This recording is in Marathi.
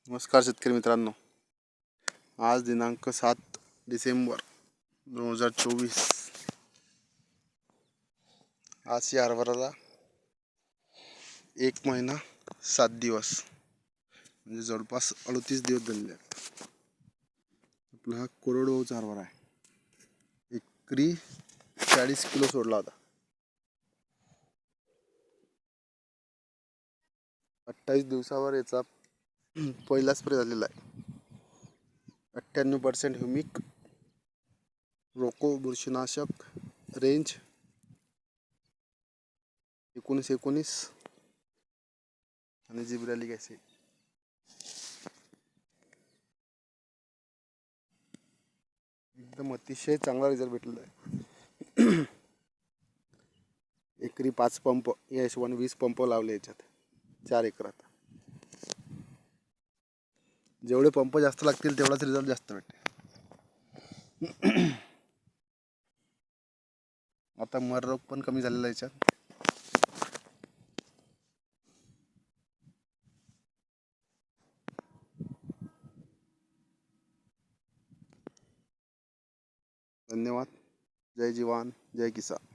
नमस्कार शेतकरी मित्रांनो. आज दिनांक 7 डिसेंबर 2024. आज या हरभऱ्याला 1 महिना 7 दिवस म्हणजे जवळपास 38 दिवस झालेले आहेत. आपला हा कोरडवाहूचा हरभरा आहे. एकरी 40 किलो सोडला होता. 28 दिवसावर याचा पहिला स्प्रे झालेला आहे. 98% ह्युमिक, रोको बुरशीनाशक, रेंज 1919 आणि जिब्रॅलिक ॲसिड. एकदम अतिशय चांगला रिझल्ट भेटलेला आहे. एकरी 5 पंप या हिशोबाने 20 पंप लावले याच्यात 4 एकरात. जेवढे पंप जास्त लागतील तेवढाच रिझल्ट जास्त भेटेल. आता मर रोग पण कमी झालेला आहे याच्यात. धन्यवाद. जय जवान, जय किसान.